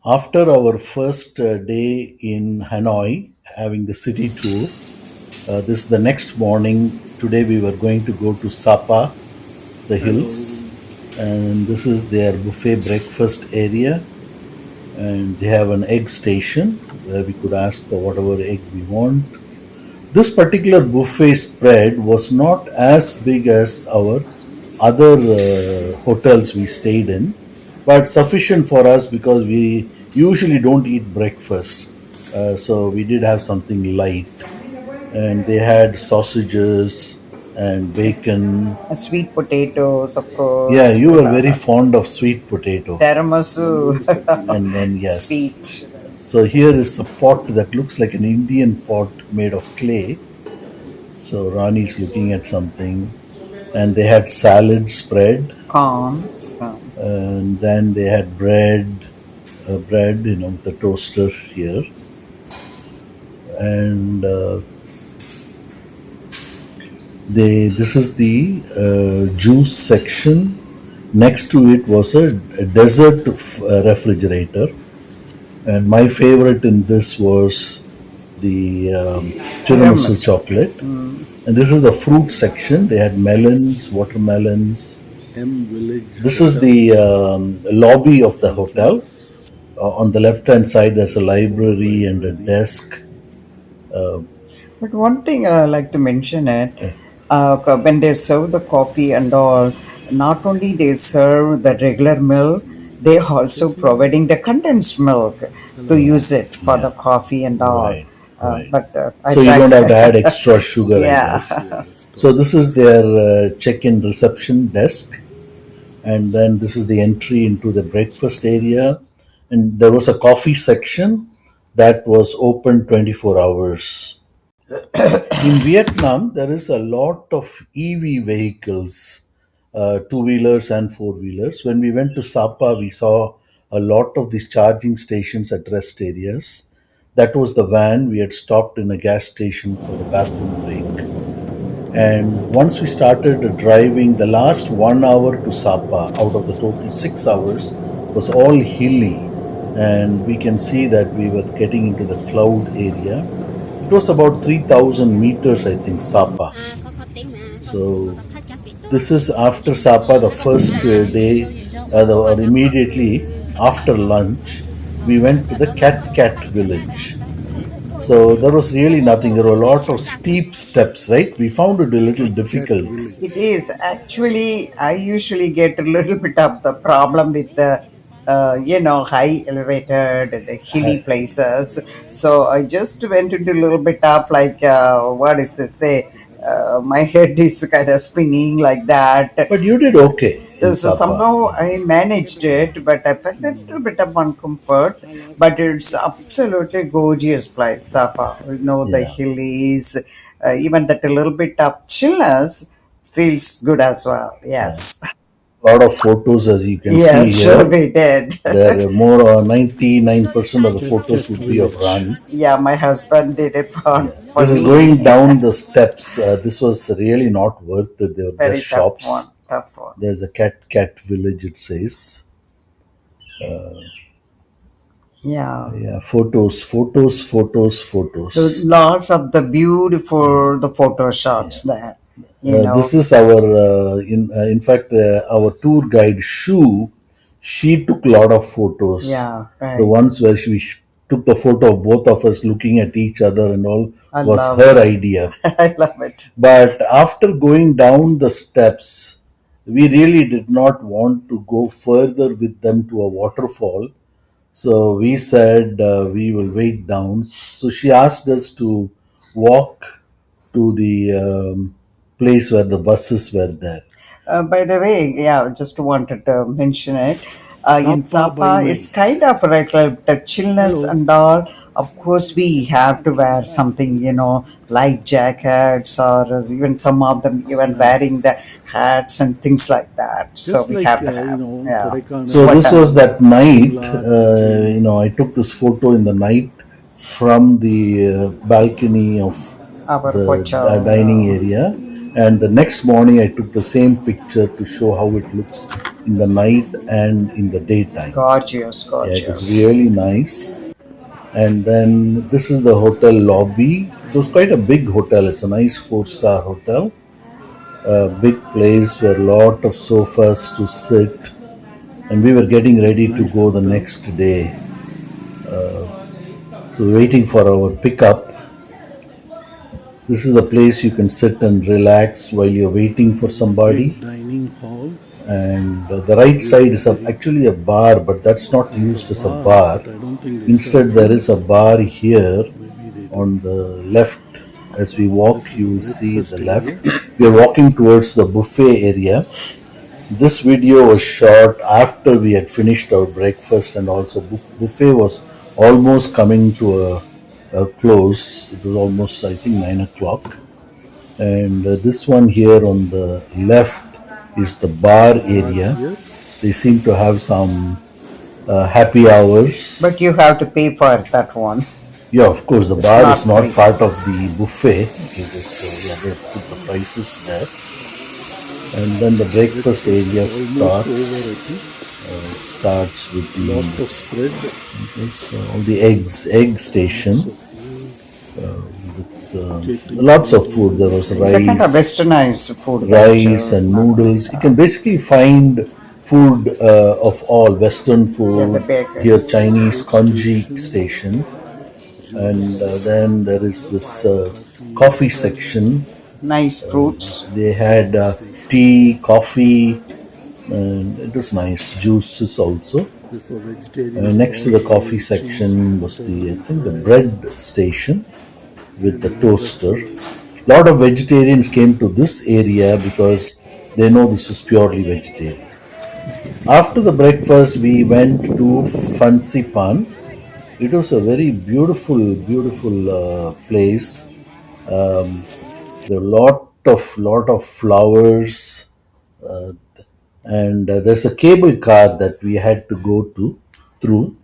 After our first day in Hanoi, having the city tour, this is the next morning. Today we were going to go to Sapa, the hills, and this is their buffet breakfast area. And they have an egg station where we could ask for whatever egg we want. This particular buffet spread was not as big as our other hotels we stayed in, but sufficient for us because we usually don't eat breakfast. So we did have something light, and they had sausages and bacon. Sweet potatoes, of Yeah, course. you were very fond of sweet potato. Tiramisu, And then, yes. sweet. So here is a pot that looks like an Indian pot made of clay. So Rani's looking at something. And they had salad spread. Corns. And then they had bread, with the toaster here. And this is the juice section. Next to it was a dessert refrigerator. And my favorite in this was the tiramisu Tiramisu. chocolate. And this is the fruit section. They had melons, watermelons. This is the lobby of the hotel. On the left hand side, there's a library and a desk. But one thing I like to mention it, when they serve the coffee and all, not only they serve the regular milk, they also providing the condensed milk to use it for the Yeah, coffee and all. right, right. But I So you don't tried. have to add extra sugar, I Yeah. guess. So this is their check-in reception desk, and then this is the entry into the breakfast area. And there was a coffee section that was open 24 hours. In Vietnam, there is a lot of EV vehicles, two wheelers and four wheelers. When we went to Sapa, we saw a lot of these charging stations at rest areas. That was the van. We had stopped in a gas station for a bathroom break. And once we started driving, the last 1 hour to Sapa out of the total 6 hours was all hilly. And we can see that we were getting into the cloud area. It was about 3,000 meters, I think, Sapa. So this is after Sapa, the first day, or immediately after lunch, we went to the Cat village. So there was really nothing. There were a lot of steep steps, right? We found it a little difficult. It is actually, I usually get a little bit of the problem with the, high elevated, the hilly places. So I just went into a little bit up, like, what is it say? My head is kind of spinning like that. But you did okay in So Sapa. somehow I managed it, but I felt a little bit of uncomfort. But it's absolutely gorgeous place, Sapa. The Yeah. hillies, even that a little bit of chillness feels good as well. Yeah. Yes, A lot of photos, as you can see yes, sure here. we did. There are more 99% of the photos would be of Rani. Yeah, my husband did it for This is me. going down the steps. This was really not worth it. They were just Very tough one, shops. tough one. There's a cat village, it says. Yeah. Yeah, photos, photos, photos, So photos. lots of the beautiful the photo shots there. This is our, in fact, our tour guide Shu. She took a lot of photos. Yeah, The right. ones where took the photo of both of us looking at each other and all I was love her it. idea. I love it. But after going down the steps, we really did not want to go further with them to a waterfall. So we said we will wait down. So she asked us to walk to the place where the buses were there. By the way, yeah, just wanted to mention it. In Sapa, it's kind of like the chillness and all. Of course, we have to wear something, light jackets, or even some of them even wearing the hats and things like that. So we have to have, yeah, So this sweater. was that night. I took this photo in the night from the balcony of Our the hotel. dining area, And the next morning I took the same picture to show how it looks in the night and in the daytime. Gorgeous, Yeah, it was gorgeous. really nice. And then this is the hotel lobby. So it's quite a big hotel. It's a nice four-star hotel, a big place where a lot of sofas to sit. And we were getting ready to Nice go the hotel. next day. So waiting for our pickup. This is a place you can sit and relax while you're waiting for somebody. Big dining hall And the right side with is very actually a bar, but that's not with a used as a bar, bar. but I don't think they Instead, serve there is a drinks. bar here Maybe they do. on the left. As we walk, This is you the will see the breakfast left. area. We are walking towards the buffet area. This video was shot after we had finished our breakfast, and also buffet was almost coming to a close. It was almost, I think, 9 o'clock. And this one here on the left is the bar Bar area. here. They seem to have some happy hours. But you have to pay for that one. Yeah, of course, the It's bar is not not free. part of the buffet. It is, yeah, they put the prices there. And then the breakfast Breakfast area is almost starts. over, I think. It starts with Lot of spread. all the egg Lots station. of food. Lots of food. There was It's a kind of rice, westernized food, right? rice and Not like noodles. You can basically find food of all Western yeah, the food here. bakeries. Chinese Fruit kanji station. station, and Juice. then there is this Coffee and coffee fresh. section. Nice fruits. They had tea, coffee, and it was nice. Juices also. This for vegetarian Next to the coffee or cheese, section was whatever the, I you think, the like. bread station with And the the toaster. restaurant. Lot of vegetarians came to this area because they know this is purely vegetarian. After the breakfast, we went to Fensipan. It was a very beautiful place. There were lot of flowers, and there's a cable car that we had to go to through.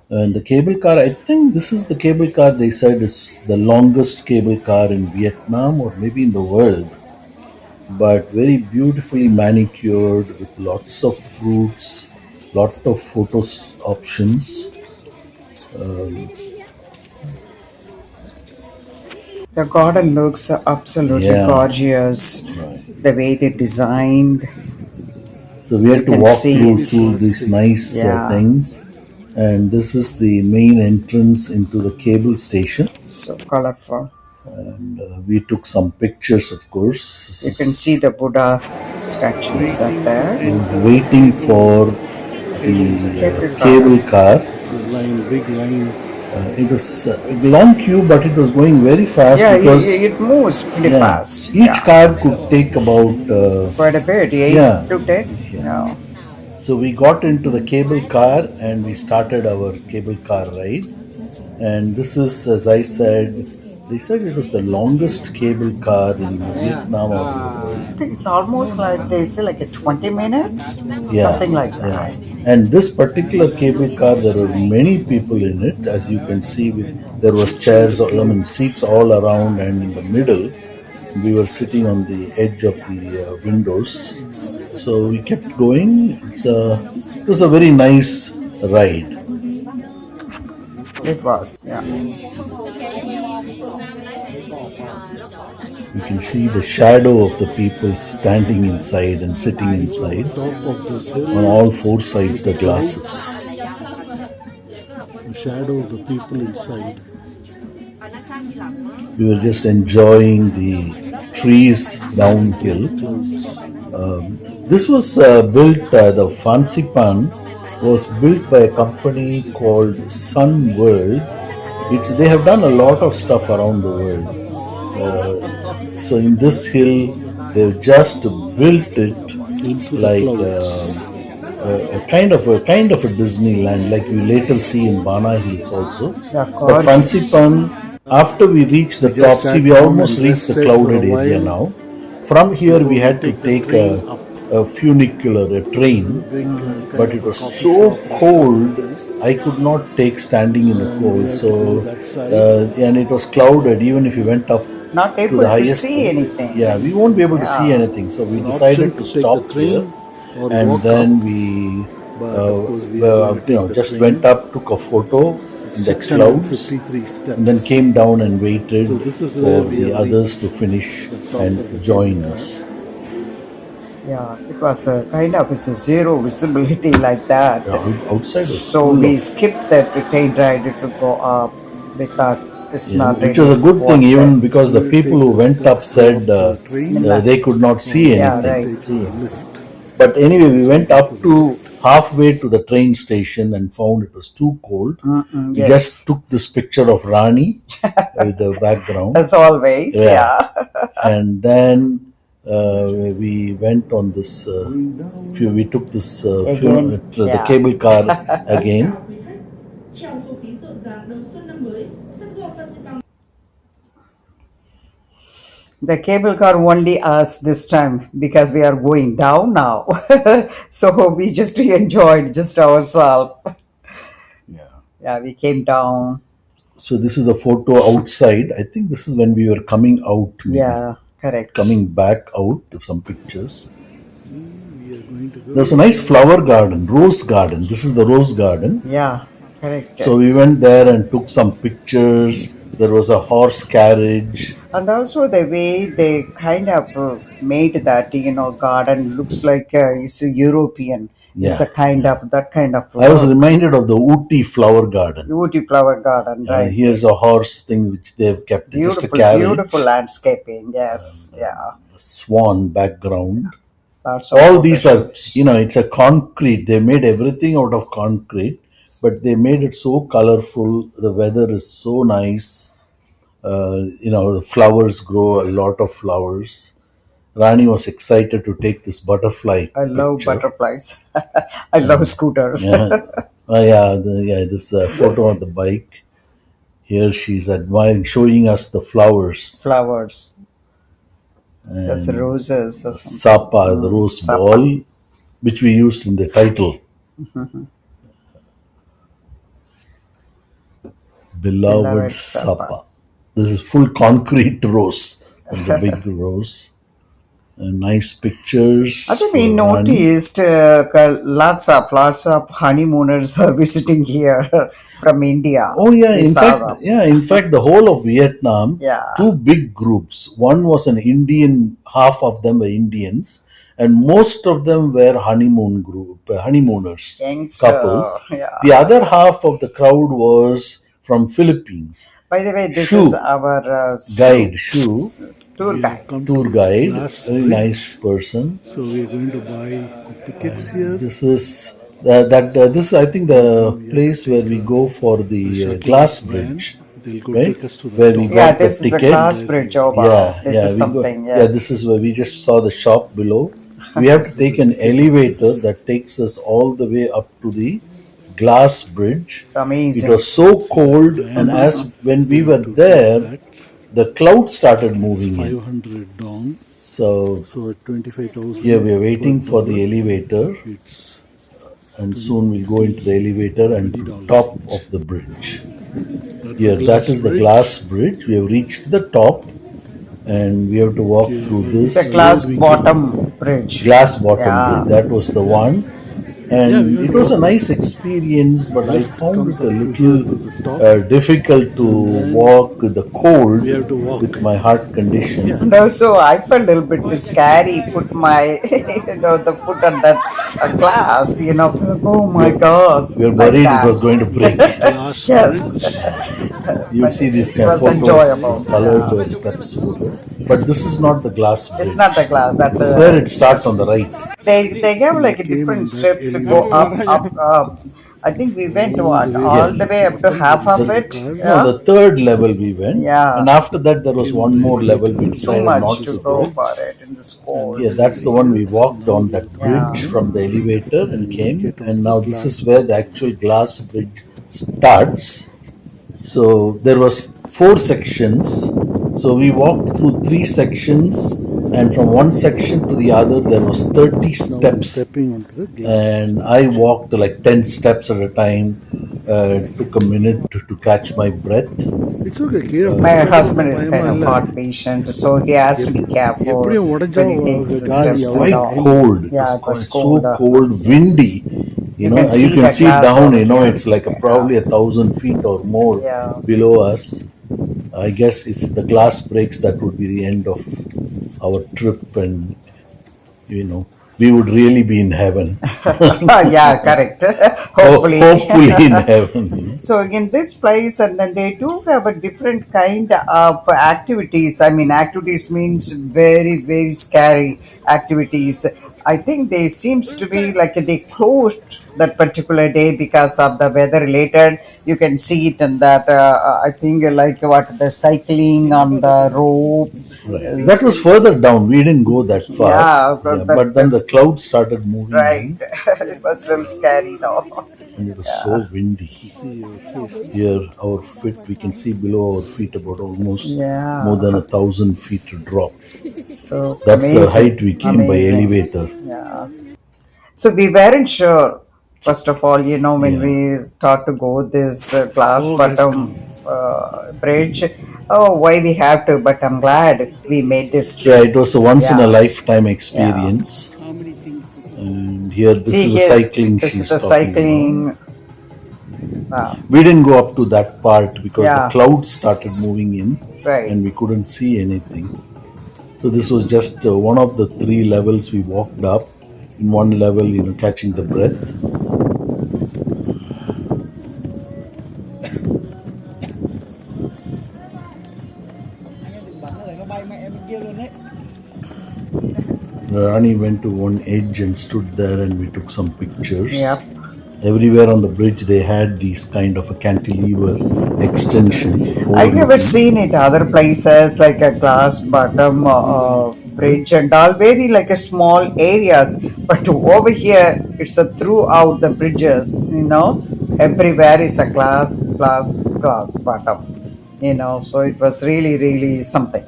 And the cable car, I think this is the cable car they said is the longest cable car in Vietnam or maybe in the world, but very beautifully manicured with lots of fruits, lot of photos options. The garden looks absolutely Yeah, gorgeous. right. The way they designed, So we you had to can walk see through Very it. through fast these station. nice Yeah, things, and this is the main entrance into the cable station. so colorful. We took some pictures, of course. This You can see is the Buddha statues are Waiting for there. entry waiting into for the cable the car. Cable car. cable car. The line, big line. It was a long queue, but it was going very fast Yeah, because, it moves pretty yeah, fast. each Yeah, car could take about, quite a bit. yeah, 8 to 10. yeah. Yeah. So we got into the cable car and we started our cable car ride. And this is, as I said, they said it was the longest cable car in Vietnam or in the world. I think it's almost like they say like a 20 minutes, Yeah, something like yeah. that. And this particular cable car, there were many people in it, as you can see. There was chairs, I mean, seats all around, and in the middle, we were sitting on the edge of the windows. So we kept going. It was a very nice ride. It was, yeah. You can see the shadow of the people standing inside and sitting inside. Top of this On hill, all four sides, the clouds, glasses. the shadow of the people inside. We were just enjoying the trees downhill. Clouds. This was built, the Fansipan was built by a company called Sun World. They have done a lot of stuff around the world. So in this hill, they've just built it Into the like clouds. a kind of a Disneyland, like we later see in Bana Hills also. Yeah, But gorgeous. Fansipan, after we reached the We top, just see, sat we down almost and reached the rested for a clouded area while now. From here, before we we had to take the take train up. a funicular, a train, Big but kind it of a was coffee so shop or cold. place. I could not take standing in the And we cold. had So, to go that side. and it was clouded. Even if you went up Not to the able to highest see point. anything. Yeah, we won't be able to see Yeah. anything. So we An option decided to to take the stop here, train or and walk up, then we, but of uh, course we are going to take the just train. went up, took a photo It's in the clouds, 653 and then steps. came down and So waited this is where for we the have others to reached finish the top and of the cable join car. us. Yeah, it was a kind of it's a zero visibility like that. Yeah, outside was So full we of, skipped that train ride to go up. We thought it's yeah, not which was a really good thing, worth it. even because the We'll people take who the went up steps, go said up to the train, they could not or see Yeah, we'll anything. right. take a lift. But anyway, we Just went waiting for up the to lift. halfway to the train station and found it was too cold. Mm-mm, We just yes, took this picture of Rani with the background. as always. Yeah. Yeah. And then we went on this, Going down. we took this Again, the yeah. cable car again. The cable car only us this time because we are going down now. So we just enjoyed just ourselves. Yeah. Yeah, we came down. So this is the photo outside. I think this is when we were coming out, maybe Yeah, correct. coming back out. Some pictures. We are going to There's a nice go. flower garden, rose garden. This is the rose garden. Yeah, correct. So we went there and took some pictures. There was a horse carriage. And also the way they kind of made that, garden looks like it's a European. It's a Yeah, kind yeah. of that kind of I was look. reminded of the Ooty flower garden. Beauty flower garden, right? Here's a horse thing which they've kept, just a Beautiful, beautiful carriage, landscaping. Yes, yeah. the swan background. Lots of All photo these are, shoots. it's a concrete. They made everything out of concrete, but they made it so colorful. The weather is so nice. The flowers grow, a lot of flowers. Rani was excited to take this butterfly I love picture. butterflies. I love scooters. Yeah, this photo on the bike. Here she's admiring, showing us the flowers Flowers. That's and roses or something. Sapa, the rose Sapa. ball, which we used in the title, Beloved Beloved Sapa. Sapa. This is full concrete rose, and the big rose. And nice I pictures think we for Rani. noticed lots of honeymooners are visiting here from India. Oh yeah, We saw them. in fact, the whole of Vietnam, Yeah, two big groups. One was an Indian, half of them were Indians, and most of them were honeymooners, youngster. couples. Yeah. The other half of the crowd was from Philippines. By the way, this is Shu, our Shu, tour We guide. have come tour to guide, glass very nice bridge. person. So we are going to buy the tickets here. This is this is, I think, the We have to place where take we go for a the shuttle glass van. bridge, They'll go right? take us to the Where we top. Yeah, got the this is a ticket. glass There bridge. we'll Oh take wow, Yeah, this is we go. something. Yeah, this Yes. is where we just saw the shop below. We have to this is take the an ticket elevator office. that takes us all the way up to the glass bridge. It's It amazing. was so cold, and Van. as when We we have were to take there, that. the clouds started It's moving in. 500 dong. So So at here 25,000 we are per waiting for the dollar, elevator, it's and soon we'll go into the elevator and to the $20 top each. of the bridge. That's a Here, that glass is the bridge. glass bridge. We have reached the top, and we have to walk Okay, through It's a this glass we came up. bottom bridge. glass bottom bridge. Yeah. That was the one, Yeah, we're and going it to was a walk up. nice experience. But I Lift found comes it a up to here little to the top, difficult to and then walk with the cold we have to with walk. my heart condition. And also, I felt a little bit scary. Put my, the foot on that glass. Like, oh We my were, gosh, we were like worried it that. was going to break. Glass Yes, bridge. You'd but see these it kind of was photos, enjoyable. these colored Yeah, steps photo. But this is not the glass it's not the bridge. glass. That's This is where a it starts on the right. they have We like came different on that steps to go elevator up, up, up. I think we went all the what way to all Here. the the way up to bottom. There half is of some The, it. no, cars. Yeah, the third level we went, and yeah. after that there We was came on one the more level we elevator Too decided much not to to go go. for it in this and cold. Yeah, then we that's the were one we here. walked Now on we that are going Yeah. bridge from down the elevator and and we'll came, get and onto the now this glass is where the bridge. actual glass bridge starts. So there was four sections. So we walked through three sections, and from one section to the other there was 30 Now we're steps, stepping onto the glass and I bridge. walked like 10 steps at a time. took a minute to catch my breath. It's okay. கீழே My படுக்கிறதுக்கு husband ஒன்றும் is பயமா kind of இல்லை. heart patient, so he has to be careful எப்படியும் உடஞ்சா when he takes the call steps and Quite all. cold. It was Yeah, it was quite so cold. cold, windy. You can You see can the see glass down. over here. It's like Yeah, probably 1,000 feet or more yeah. below us. I guess if the glass breaks, that would be the end of our trip, and you know, we would really be in heaven. Yeah, correct. Hopefully. Hopefully in heaven. So in this place, and then they do have a different kind of activities. I mean, activities means very, very scary activities. I think they seems to be like they closed that particular day because of the weather related. You can see it in that. I think like what the cycling on the rope. Right. That Is, was further down. We didn't go that far. yeah, Yeah, that, but then the clouds started moving right. in, It was real scary though. and it was so windy. see your face. Here, our feet, we can see below our feet about almost more than Yeah. 1,000 feet drop. So That's the amazing, height we came by amazing. elevator. Yeah. So we weren't sure, first of all, when Yeah. we start to go this glass Oh, guys, come. bottom bridge, oh, why we have to, but I'm glad we made this Yeah, trip. it was a once in a Yeah, lifetime yeah. experience. And here, this See is the here, cycling this is she's the talking about. cycling. We didn't go up to that part because the Yeah, clouds started moving in right. and we couldn't see anything. So this was just one of the three levels we walked up. In one level, catching the breath. Rani went to one edge and stood there, and we took some pictures. Yep. Everywhere on the bridge, they had these kind of a cantilever extension I never overlooking. seen it other places like a glass bottom bridge and all very like a small areas, but over here it's a throughout the bridges. Everywhere is a glass bottom. So it was really really something.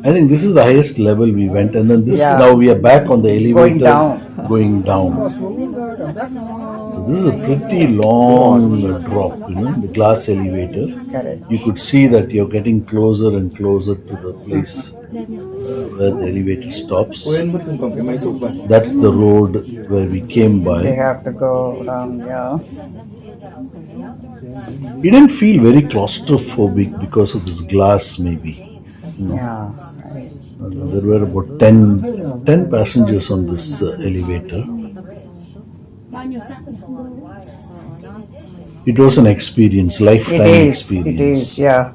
I think this is the highest level we went, and then this Yeah, now we are back on the going elevator down. going down. So this is a pretty long drop, the glass elevator. Correct. You could see that you're getting closer and closer to the place where the elevator stops. That's the road where we came They by. have to go down. Yeah. You didn't feel very claustrophobic because of this glass, maybe. Yeah. There were about 10 passengers on this elevator. It was an experience, It lifetime is. It experience. is. Yeah.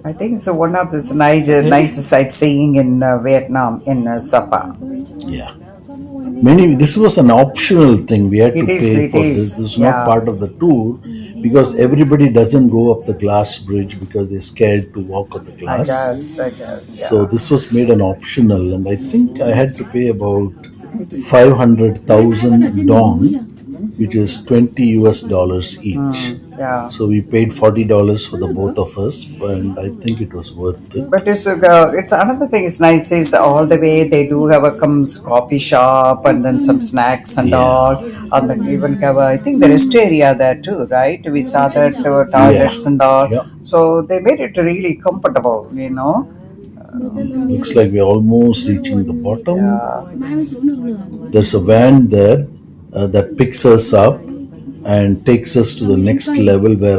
I think it's one of this nice sightseeing in Vietnam in Sapa. Yeah. This was an optional thing. We had to It is. pay It for this. This is. is not Yeah. part of the tour because everybody doesn't go up the glass bridge because they're scared to walk on the I glass. guess. I guess. So Yeah. this was made an optional, and I think I had to pay about 500,000 dong, which is 20 US dollars each. Yeah. So we paid $40 for the both of us, and I think it was worth it. But it's another thing is nice is all the way they do have a comes coffee shop and then some snacks and all, Yeah, and then even have I think the rest area there too, right? We saw that yeah, toilets and all, yeah. so they made it really comfortable. Looks like we're almost reaching the bottom. Yeah. There's a van there that picks us up and takes us to the next level where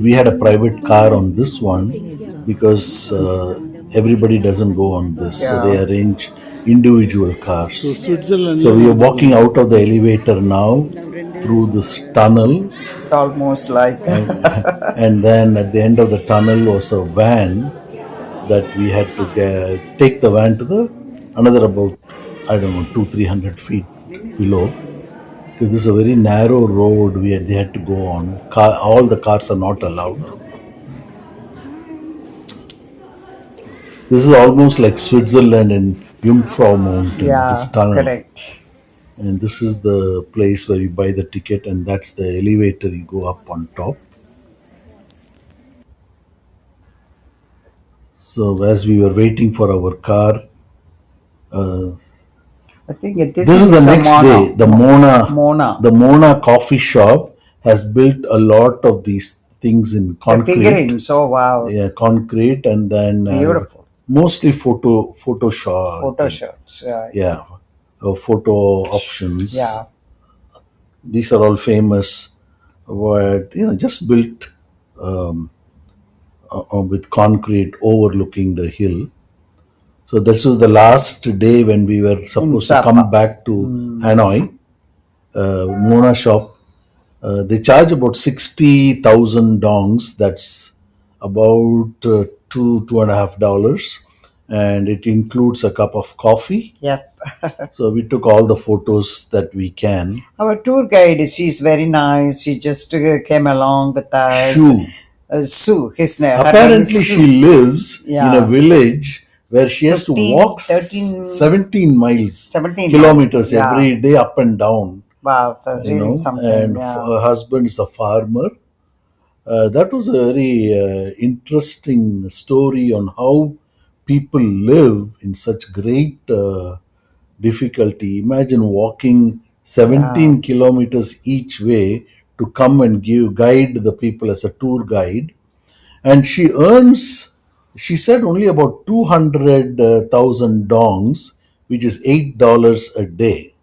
we had a private car on this one because everybody doesn't go on this. So they Yeah. arrange individual So cars. Switzerland, So we are walking out of the elevator now through this tunnel, It's almost like and then at the end of the tunnel was a van that we had to take the van to the another about, I don't know, 200-300 feet below, because this is a very narrow road they had to go on. All the cars are not allowed. This is almost like Switzerland and Jungfrau Mountain, yeah, this tunnel. correct. And this is the place where you buy the ticket, and that's the elevator you go up on top. So as we were waiting for our car, I think this This is is the a next day. Mona. The Mona coffee shop has built a lot of these things in The concrete, figurines, oh wow, yeah, concrete, and then beautiful. mostly Photoshop, I Photo think, shots, yeah, photo options. yeah, These are all famous, but just built with concrete overlooking the hill. So this was the last day when we were in supposed to come Sapa. back to Hanoi. Mona shop. They charge about 60,000 dongs. That's about $2.5, and it includes a cup of coffee. Yep. So we took all the photos that we can. Our tour guide, she's very nice. She just came along with us. Shu. Sue, her name is Apparently, she Sue. lives in a Yeah, village where she has to walk 15, 13, 17 miles, 17 miles. kilometers Yeah, every day up and down, wow, that's really something. and Yeah, her husband is a farmer. That was a very interesting story on how people live in such great difficulty. Imagine walking yeah, 17 kilometers each way to come and guide the people as a tour guide, and she earns, she said, only about 200,000 dongs, which is $8 a day.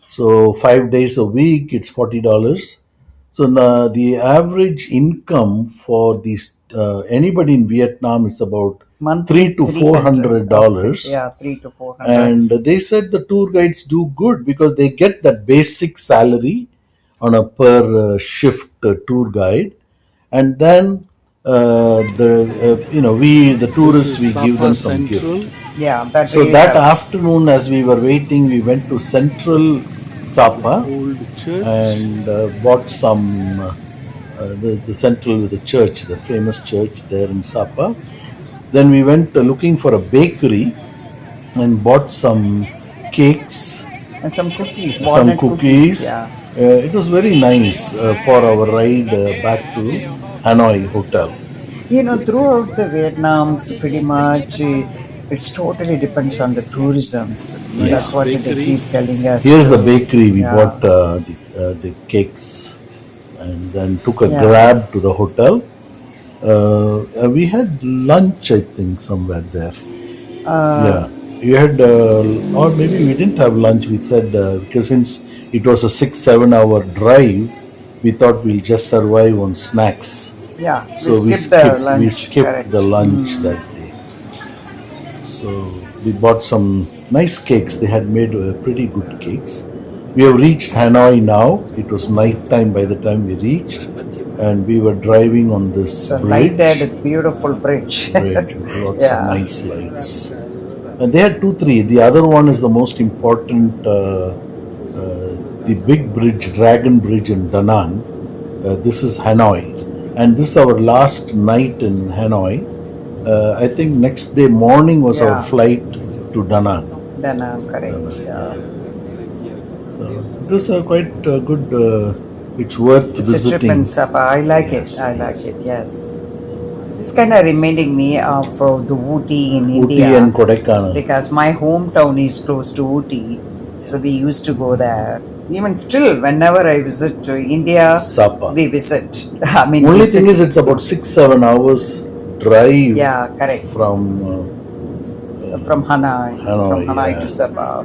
So 5 days a week, it's $40. So now the average income for these anybody in Vietnam is about three monthly to four 300. hundred Okay, dollars, yeah, 3 to 400. and they said the tour guides do good because they get that basic salary on a per shift tour guide, and then the we the This tourists, is we give Sapa them some gift. Central, Yeah, that So really that helps. afternoon, as we were waiting, we went to Central the Sapa old church. and bought some the central, the church, the famous church there in Sapa. Then we went looking for a bakery and bought some cakes, And some cookies, some walnut cookies. cookies. Yeah. It was very nice for our ride back to Hanoi hotel. Throughout the Vietnam's pretty much, it's totally depends on the tourisms. That's Nice Yeah. what they bakery. keep telling us Here's the to. bakery. We Yeah, bought the cakes and then took a yeah, grab to the hotel. We had lunch, I think, somewhere there. Yeah, we had, or maybe we didn't have lunch. We said because since it was a 6-7 hour drive, we thought we'll just survive on snacks. yeah. We So we skip the skipped we lunch, skipped the correct. lunch that day. So we bought some nice cakes. They had made pretty good cakes. We have reached Hanoi now. It was night time by the time we reached, and we were driving on this So bridge. lighted, beautiful bridge. Bridge with lots of Yeah, nice lights. And they had two, three. The other one is the most important, the big bridge, Dragon Bridge in Da Nang. This is Hanoi, and this is our last night in Hanoi. I think next day morning was our yeah. flight to Da Nang. Then I'm correct. Yeah. Yeah. It was quite good. It's worth It's a trip in visiting. Sapa. I like it. Yes, I like yes. it. Yes. It's kind of reminding me of the Ooty in Ooty and India Kodaikanal. because my hometown is close to Ooty, so we used to go there. Even still, whenever I visit India, Sapa. we visit. I mean, Only thing visit. is, it's about 6-7 hours drive Yeah, correct. from From Hanoi Hanoi. to Yeah. Sapa.